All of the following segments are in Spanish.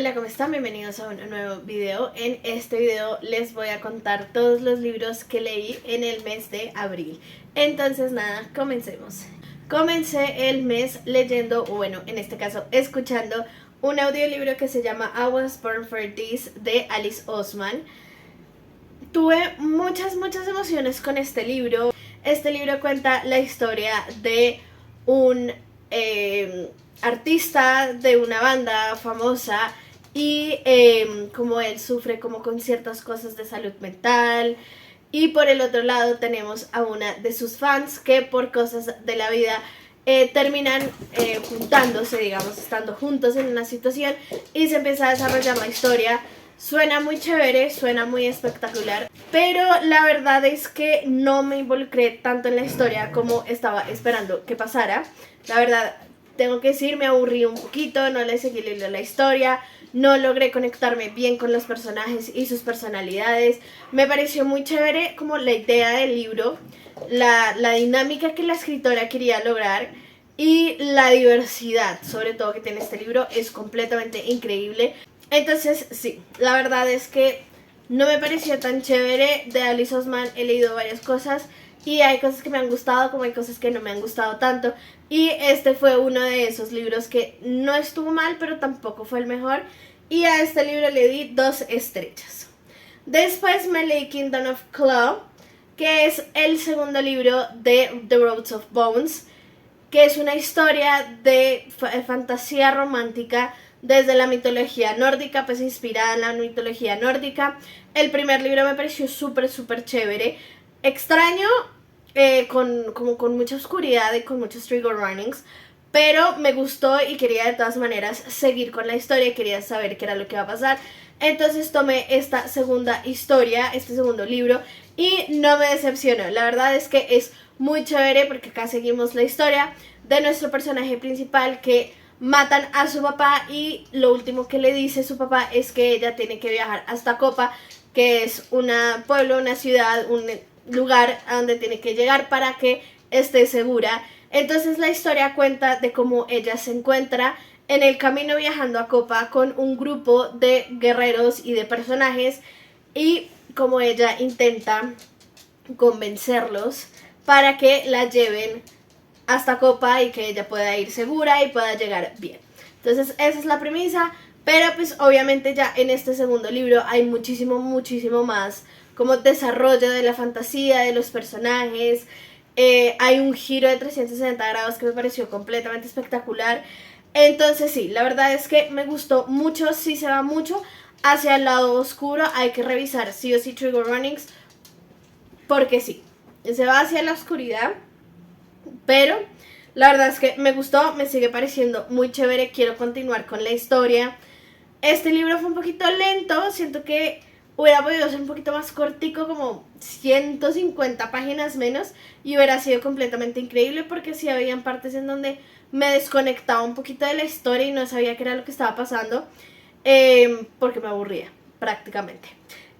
Hola, ¿cómo están? Bienvenidos a un nuevo video. En este video les voy a contar todos los libros que leí en el mes de abril. Entonces nada, comencemos. Comencé el mes leyendo, o bueno, en este caso escuchando un audiolibro que se llama I Was Born for This de Alice Oseman. Tuve muchas emociones con este libro. Este libro cuenta la historia de un artista de una banda famosa y como él sufre como con ciertas cosas de salud mental. Y por el otro lado tenemos a una de sus fans que por cosas de la vida terminan juntándose, digamos, estando juntos en una situación y se empieza a desarrollar la historia. Suena muy chévere, suena muy espectacular, pero la verdad es que no me involucré tanto en la historia como estaba esperando que pasara. La verdad, tengo que decir, me aburrí un poquito, no le seguí leyendo la historia, no logré conectarme bien con los personajes y sus personalidades. Me pareció muy chévere como la idea del libro, la dinámica que la escritora quería lograr y la diversidad, sobre todo, que tiene este libro, es completamente increíble. Entonces, sí, la verdad es que no me pareció tan chévere. De Alice Oseman he leído varias cosas y hay cosas que me han gustado como hay cosas que no me han gustado tanto. Y este fue uno de esos libros que no estuvo mal, pero tampoco fue el mejor. Y a este libro le di 2 estrellas. Después me leí Kingdom of Claw, que es el segundo libro de The Roads of Bones, que es una historia de fantasía romántica desde la mitología nórdica, pues inspirada en la mitología nórdica. El primer libro me pareció súper chévere, extraño, con mucha oscuridad y con muchos trigger warnings, pero me gustó y quería de todas maneras seguir con la historia y quería saber qué era lo que iba a pasar. Entonces tomé esta segunda historia, este segundo libro, y no me decepcionó. La verdad es que es muy chévere porque acá seguimos la historia de nuestro personaje principal que matan a su papá y lo último que le dice su papá es que ella tiene que viajar hasta Copa, que es un pueblo, una ciudad, un lugar a donde tiene que llegar para que esté segura. Entonces la historia cuenta de cómo ella se encuentra en el camino viajando a Copa con un grupo de guerreros y de personajes y cómo ella intenta convencerlos para que la lleven hasta Copa y que ella pueda ir segura y pueda llegar bien. Entonces esa es la premisa, pero pues obviamente ya en este segundo libro hay muchísimo más como desarrollo de la fantasía, de los personajes. Hay un giro de 360 grados que me pareció completamente espectacular. Entonces sí, la verdad es que me gustó mucho. Sí se va mucho hacia el lado oscuro, hay que revisar sí o sí trigger warnings, porque sí, se va hacia la oscuridad. Pero la verdad es que me gustó, me sigue pareciendo muy chévere, quiero continuar con la historia. Este libro fue un poquito lento, siento que hubiera podido ser un poquito más cortico, como 150 páginas menos, y hubiera sido completamente increíble porque sí habían partes en donde me desconectaba un poquito de la historia y no sabía qué era lo que estaba pasando, porque me aburría prácticamente.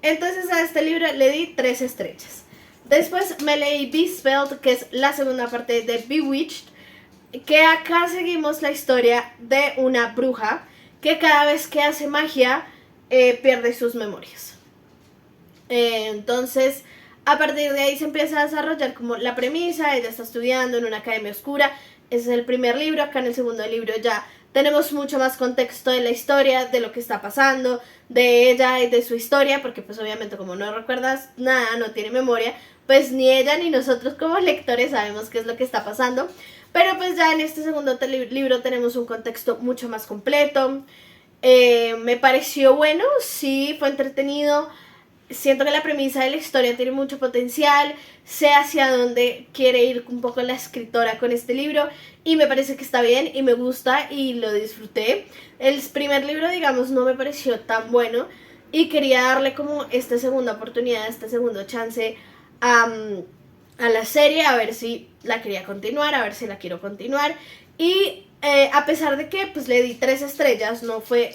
Entonces a este libro le di 3 estrellas. Después me leí Beespelled, que es la segunda parte de Bewitched, que acá seguimos la historia de una bruja que cada vez que hace magia pierde sus memorias. Entonces, a partir de ahí se empieza a desarrollar como la premisa. Ella está estudiando en una academia oscura. Ese es el primer libro. Acá en el segundo libro ya tenemos mucho más contexto de la historia, de lo que está pasando, de ella y de su historia, porque pues obviamente como no recuerdas nada, no tiene memoria, pues ni ella ni nosotros como lectores sabemos qué es lo que está pasando. Pero pues ya en este segundo libro tenemos un contexto mucho más completo. Me pareció bueno, sí, fue entretenido. Siento que la premisa de la historia tiene mucho potencial, sé hacia dónde quiere ir un poco la escritora con este libro y me parece que está bien y me gusta y lo disfruté. El primer libro, digamos, no me pareció tan bueno y quería darle como esta segunda oportunidad, este segundo chance a la serie, a ver si la quería continuar, a ver si la quiero continuar. Y a pesar de que pues le di 3 estrellas, no fue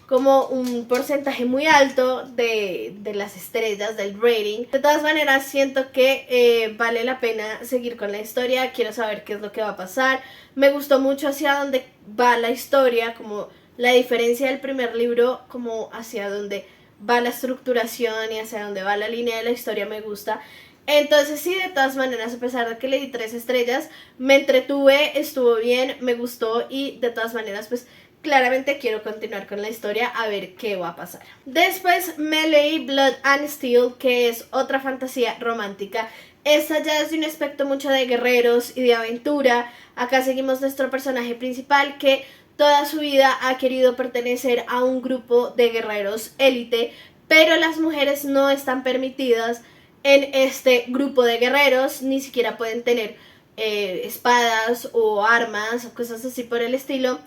como un porcentaje muy alto de las estrellas del rating. De todas maneras siento que vale la pena seguir con la historia, quiero saber qué es lo que va a pasar. Me gustó mucho hacia dónde va la historia, como la diferencia del primer libro, como hacia dónde va la estructuración y hacia dónde va la línea de la historia, me gusta. Entonces sí, de todas maneras, a pesar de que le di 3 estrellas, me entretuve, estuvo bien, me gustó y de todas maneras pues claramente quiero continuar con la historia a ver qué va a pasar. Después me leí Blood and Steel, que es otra fantasía romántica. Esta ya es de un aspecto mucho de guerreros y de aventura. Acá seguimos nuestro personaje principal que toda su vida ha querido pertenecer a un grupo de guerreros élite, pero las mujeres no están permitidas en este grupo de guerreros, ni siquiera pueden tener espadas o armas o cosas así por el estilo,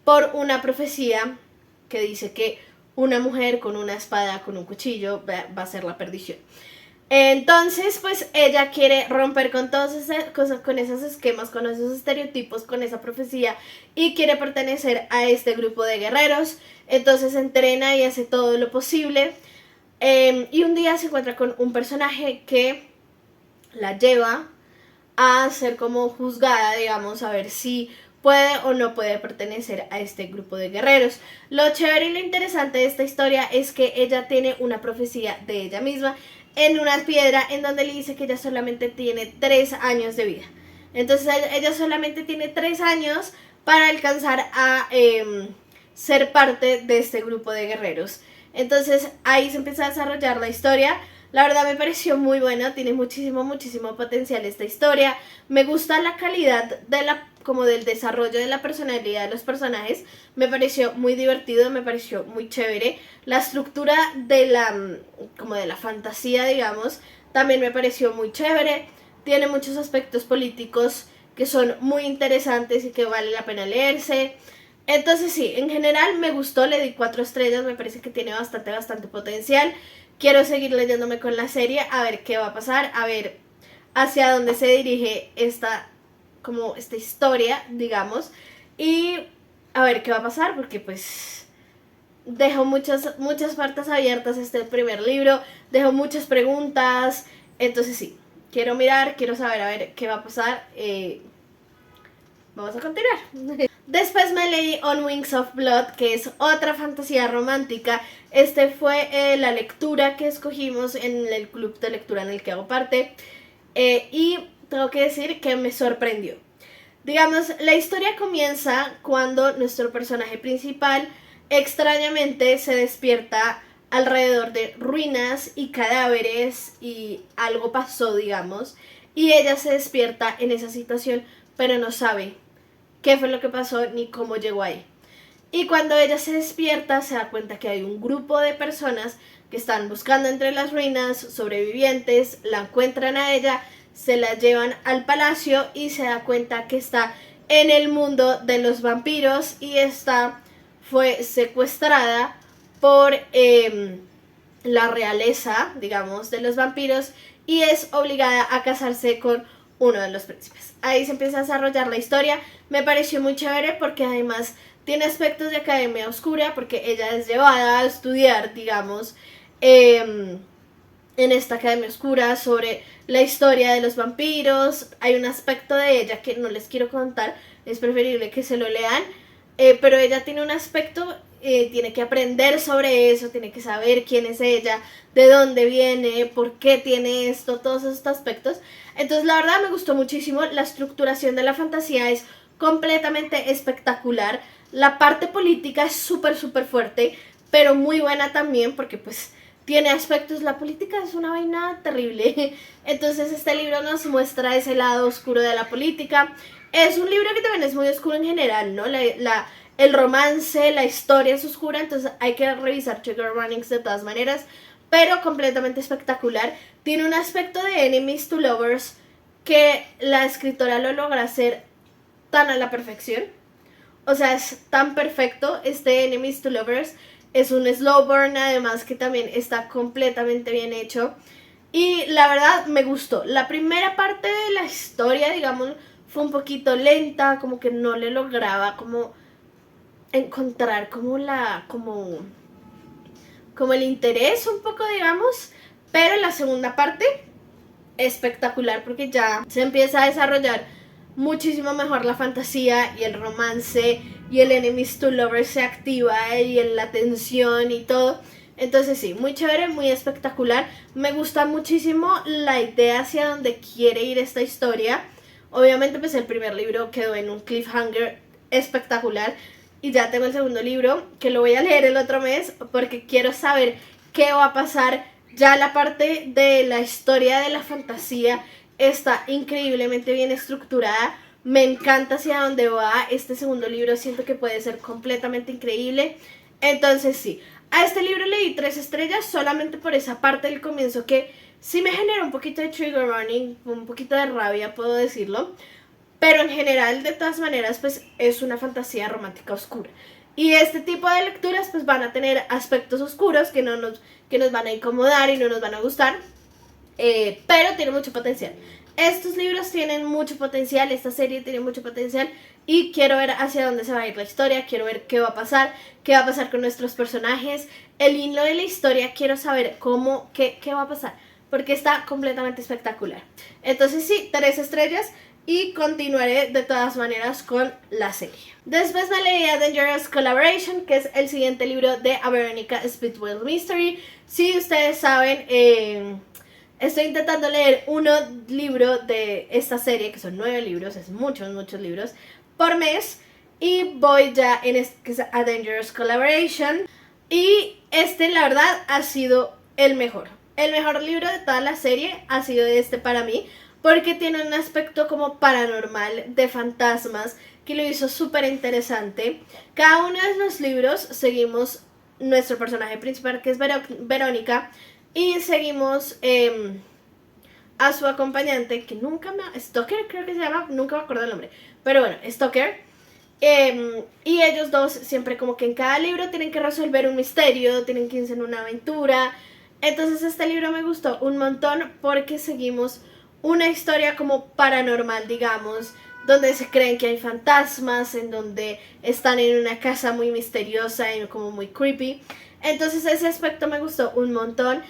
por una profecía que dice que una mujer con una espada, con un cuchillo, va a ser la perdición. Entonces, pues ella quiere romper con todas esas cosas, con esos esquemas, con esos estereotipos, con esa profecía y quiere pertenecer a este grupo de guerreros. Entonces entrena y hace todo lo posible. Y un día se encuentra con un personaje que la lleva a ser como juzgada, digamos, a ver si puede o no puede pertenecer a este grupo de guerreros. Lo chévere y lo interesante de esta historia es que ella tiene una profecía de ella misma en una piedra en donde le dice que ella solamente tiene 3 años de vida. Entonces ella solamente tiene 3 años para alcanzar a ser parte de este grupo de guerreros. Entonces ahí se empieza a desarrollar la historia. La verdad me pareció muy buena, tiene muchísimo potencial esta historia. Me gusta la calidad como del desarrollo de la personalidad de los personajes. Me pareció muy divertido, me pareció muy chévere. La estructura de la fantasía, digamos, también me pareció muy chévere. Tiene muchos aspectos políticos que son muy interesantes y que vale la pena leerse. Entonces sí, en general me gustó, le di 4 estrellas, me parece que tiene bastante potencial. Quiero seguir leyéndome con la serie, a ver qué va a pasar, a ver hacia dónde se dirige esta historia, digamos, y a ver qué va a pasar, porque pues dejo muchas puertas abiertas este primer libro, dejo muchas preguntas, entonces sí, quiero mirar, quiero saber a ver qué va a pasar. Vamos a continuar. Después me leí On Wings of Blood, que es otra fantasía romántica. Este fue la lectura que escogimos en el club de lectura en el que hago parte. Y tengo que decir que me sorprendió. Digamos, la historia comienza cuando nuestro personaje principal extrañamente se despierta alrededor de ruinas y cadáveres y algo pasó, digamos. Y ella se despierta en esa situación, pero no sabe qué fue lo que pasó ni cómo llegó ahí. Y cuando ella se despierta se da cuenta que hay un grupo de personas que están buscando entre las ruinas sobrevivientes, la encuentran a ella, se la llevan al palacio y se da cuenta que está en el mundo de los vampiros y esta fue secuestrada por la realeza, digamos, de los vampiros y es obligada a casarse con uno de los príncipes. Ahí se empieza a desarrollar la historia. Me pareció muy chévere porque además tiene aspectos de academia oscura porque ella es llevada a estudiar, digamos, en esta academia oscura sobre la historia de los vampiros. Hay un aspecto de ella que no les quiero contar, es preferible que se lo lean, pero ella tiene un aspecto, tiene que aprender sobre eso, tiene que saber quién es ella, de dónde viene, por qué tiene esto, todos estos aspectos. Entonces la verdad me gustó muchísimo, la estructuración de la fantasía es completamente espectacular, la parte política es súper fuerte, pero muy buena también porque pues tiene aspectos, la política es una vaina terrible, entonces este libro nos muestra ese lado oscuro de la política. Es un libro que también es muy oscuro en general, ¿no? El romance, la historia es oscura, entonces hay que revisar Trigger Warnings de todas maneras, pero completamente espectacular. Tiene un aspecto de Enemies to Lovers que la escritora lo logra hacer tan a la perfección. O sea, es tan perfecto este Enemies to Lovers. Es un slow burn, además que también está completamente bien hecho. Y la verdad me gustó. La primera parte de la historia, digamos, fue un poquito lenta, como que no le lograba como encontrar como el interés un poco, digamos. Pero la segunda parte, espectacular porque ya se empieza a desarrollar muchísimo mejor la fantasía y el romance y el enemies to lovers se activa y la tensión y todo. Entonces sí, muy chévere, muy espectacular. Me gusta muchísimo la idea hacia donde quiere ir esta historia. Obviamente pues el primer libro quedó en un cliffhanger espectacular y ya tengo el segundo libro que lo voy a leer el otro mes porque quiero saber qué va a pasar. Ya la parte de la historia de la fantasía está increíblemente bien estructurada. Me encanta hacia dónde va este segundo libro, siento que puede ser completamente increíble. Entonces sí, a este libro le di 3 estrellas solamente por esa parte del comienzo que sí me genera un poquito de trigger warning, un poquito de rabia, puedo decirlo. Pero en general, de todas maneras, pues es una fantasía romántica oscura. Y este tipo de lecturas pues van a tener aspectos oscuros que nos van a incomodar y no nos van a gustar. Pero tiene mucho potencial. Estos libros tienen mucho potencial, esta serie tiene mucho potencial y quiero ver hacia dónde se va a ir la historia, quiero ver qué va a pasar con nuestros personajes, el hilo de la historia, quiero saber qué va a pasar, porque está completamente espectacular. Entonces sí, 3 estrellas y continuaré de todas maneras con la serie. Después me leí A Dangerous Collaboration, que es el siguiente libro de A Veronica Speedwell Mystery. Si ustedes saben, estoy intentando leer un libro de esta serie, que son 9 libros, es muchos libros, por mes. Y voy ya en que es A Dangerous Collaboration. Y la verdad, ha sido el mejor. El mejor libro de toda la serie ha sido este para mí, porque tiene un aspecto como paranormal, de fantasmas, que lo hizo súper interesante. Cada uno de los libros seguimos nuestro personaje principal, que es Verónica, y seguimos a su acompañante, que Stoker creo que se llama, nunca me acuerdo el nombre, pero bueno, Stoker. Y ellos dos siempre como que en cada libro tienen que resolver un misterio, tienen que irse en una aventura. Entonces este libro me gustó un montón porque seguimos una historia como paranormal, digamos, donde se creen que hay fantasmas, en donde están en una casa muy misteriosa y como muy creepy. Entonces ese aspecto me gustó un montón.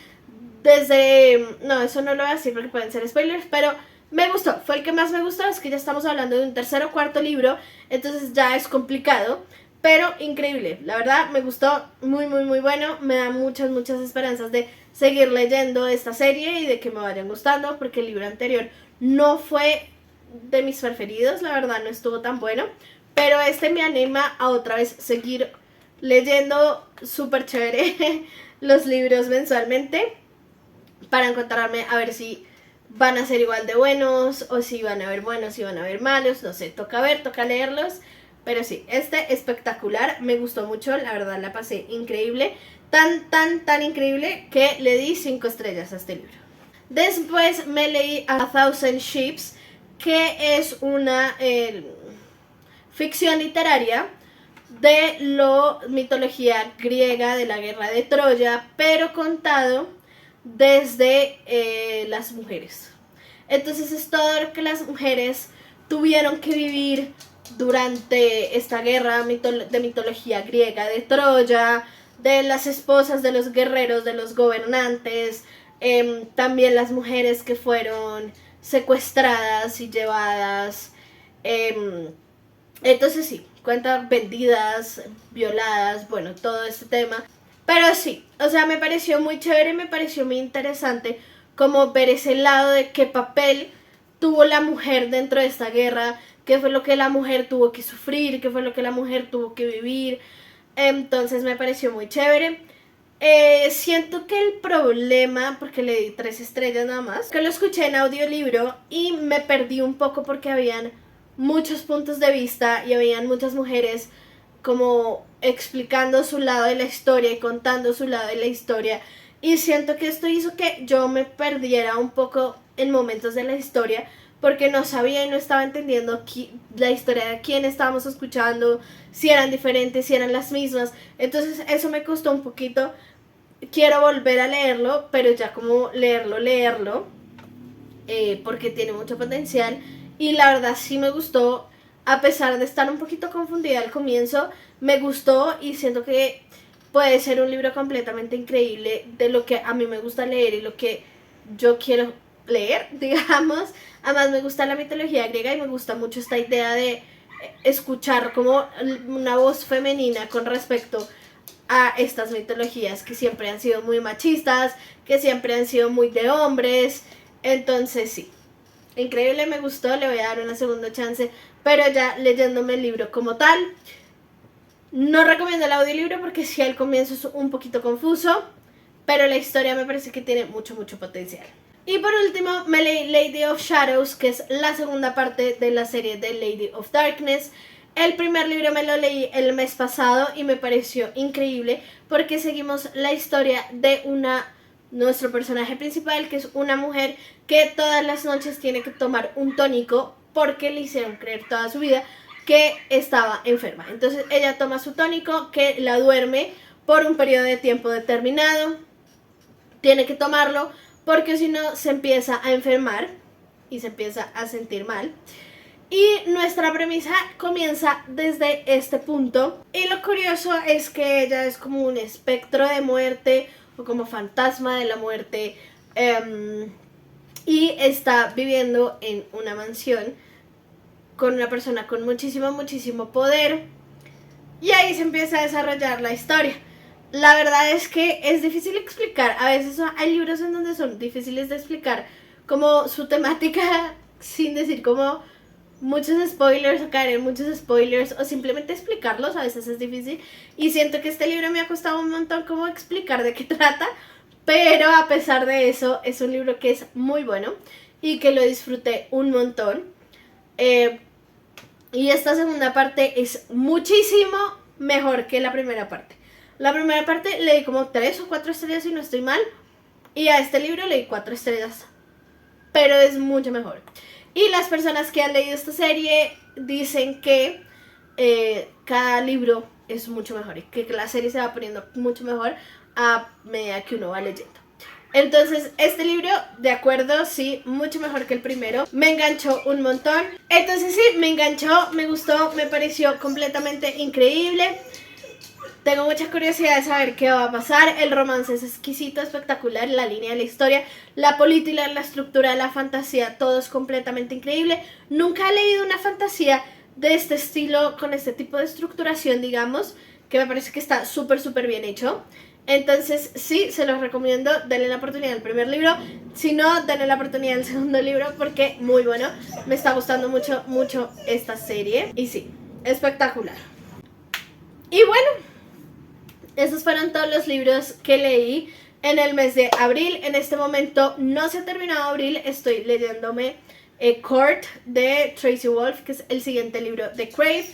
No, eso no lo voy a decir porque pueden ser spoilers, pero me gustó, fue el que más me gustó. Es que ya estamos hablando de un tercer o cuarto libro, entonces ya es complicado, pero increíble, la verdad me gustó, muy bueno. Me da muchas esperanzas de seguir leyendo esta serie y de que me vayan gustando, porque el libro anterior no fue de mis preferidos, la verdad no estuvo tan bueno, pero me anima a otra vez seguir leyendo súper chévere los libros mensualmente, para encontrarme a ver si van a ser igual de buenos, o si van a haber buenos, si van a haber malos, no sé, toca leerlos. Pero sí, espectacular, me gustó mucho, la verdad la pasé increíble, tan increíble que le di 5 estrellas a este libro. Después me leí A Thousand Ships, que es una ficción literaria de la mitología griega de la guerra de Troya, pero contado desde las mujeres. Entonces es todo lo que las mujeres tuvieron que vivir durante esta guerra de mitología griega de Troya, de las esposas de los guerreros, de los gobernantes, también las mujeres que fueron secuestradas y llevadas, entonces sí, cuenta vendidas, violadas, bueno, todo este tema. Pero sí, o sea, me pareció muy chévere, me pareció muy interesante como ver ese lado de qué papel tuvo la mujer dentro de esta guerra, qué fue lo que la mujer tuvo que sufrir, qué fue lo que la mujer tuvo que vivir. Entonces me pareció muy chévere. Siento que el problema, porque le di 3 estrellas nada más, que lo escuché en audiolibro y me perdí un poco porque habían muchos puntos de vista y habían muchas mujeres como explicando su lado de la historia y contando su lado de la historia, y siento que esto hizo que yo me perdiera un poco en momentos de la historia, porque no sabía y no estaba entendiendo la historia de quién estábamos escuchando, si eran diferentes, si eran las mismas. Entonces eso me costó un poquito. Quiero volver a leerlo, pero ya como leerlo, porque tiene mucho potencial, y la verdad sí me gustó. A pesar de estar un poquito confundida al comienzo, me gustó y siento que puede ser un libro completamente increíble de lo que a mí me gusta leer y lo que yo quiero leer, digamos. Además me gusta la mitología griega y me gusta mucho esta idea de escuchar como una voz femenina con respecto a estas mitologías que siempre han sido muy machistas, que siempre han sido muy de hombres. Entonces sí, increíble, me gustó, le voy a dar una segunda chance, pero ya leyéndome el libro como tal. No recomiendo el audiolibro porque sí, al comienzo es un poquito confuso, pero la historia me parece que tiene mucho potencial. Y por último me leí Lady of Shadows, que es la segunda parte de la serie de Lady of Darkness. El primer libro me lo leí el mes pasado y me pareció increíble porque seguimos la historia de nuestro personaje principal, que es una mujer que todas las noches tiene que tomar un tónico porque le hicieron creer toda su vida que estaba enferma. Entonces ella toma su tónico que la duerme por un periodo de tiempo determinado. Tiene que tomarlo porque si no se empieza a enfermar y se empieza a sentir mal. Y nuestra premisa comienza desde este punto. Y lo curioso es que ella es como un espectro de muerte o como fantasma de la muerte. Y está viviendo en una mansión con una persona con muchísimo poder. Y ahí se empieza a desarrollar la historia. La verdad es que es difícil explicar. A veces hay libros en donde son difíciles de explicar como su temática sin decir como muchos spoilers o caer en muchos spoilers o simplemente explicarlos. A veces es difícil y siento que este libro me ha costado un montón como explicar de qué trata, pero a pesar de eso es un libro que es muy bueno y que lo disfruté un montón. Y esta segunda parte es muchísimo mejor que la primera parte. La primera parte le di como 3 o 4 estrellas si no estoy mal, y a este libro le di 4 estrellas, pero es mucho mejor. Y las personas que han leído esta serie dicen que cada libro es mucho mejor y que la serie se va poniendo mucho mejor a medida que uno va leyendo. Entonces este libro, de acuerdo, sí, mucho mejor que el primero. Me enganchó un montón. Entonces sí, me enganchó, me gustó, me pareció completamente increíble. Tengo mucha curiosidad de saber qué va a pasar. El romance es exquisito, espectacular, la línea de la historia, la política, la estructura, la fantasía, todo es completamente increíble. Nunca he leído una fantasía de este estilo, con este tipo de estructuración, digamos, que me parece que está súper bien hecho. Entonces sí, se los recomiendo, denle la oportunidad al primer libro. Si no, denle la oportunidad al segundo libro porque muy bueno. Me está gustando mucho esta serie. Y sí, espectacular. Y bueno, esos fueron todos los libros que leí en el mes de abril. En este momento no se ha terminado abril, estoy leyéndome Court de Tracy Wolff, que es el siguiente libro de Crave.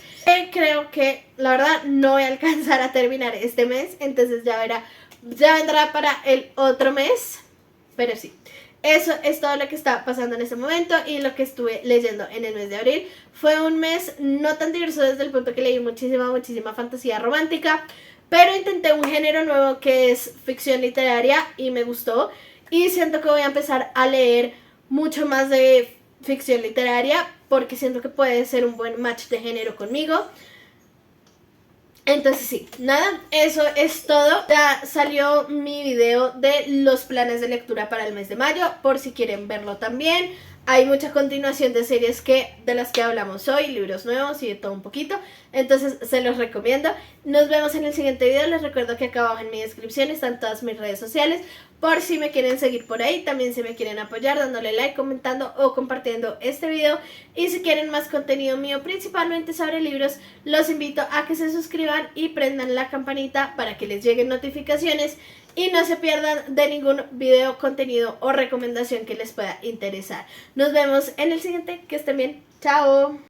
Creo que la verdad no voy a alcanzar a terminar este mes, entonces ya vendrá para el otro mes. Pero sí, eso es todo lo que está pasando en este momento y lo que estuve leyendo en el mes de abril. Fue un mes no tan diverso desde el punto que leí muchísima fantasía romántica, pero intenté un género nuevo que es ficción literaria y me gustó. Y siento que voy a empezar a leer mucho más de ficción literaria porque siento que puede ser un buen match de género conmigo. Entonces sí, nada, eso es todo. Ya salió mi video de los planes de lectura para el mes de mayo, por si quieren verlo también. Hay mucha continuación de series de las que hablamos hoy, libros nuevos y de todo un poquito. Entonces se los recomiendo. Nos vemos en el siguiente video. Les recuerdo que acá abajo en mi descripción están todas mis redes sociales, por si me quieren seguir por ahí. También si me quieren apoyar dándole like, comentando o compartiendo este video. Y si quieren más contenido mío, principalmente sobre libros, los invito a que se suscriban y prendan la campanita para que les lleguen notificaciones y no se pierdan de ningún video, contenido o recomendación que les pueda interesar. Nos vemos en el siguiente. Que estén bien. Chao.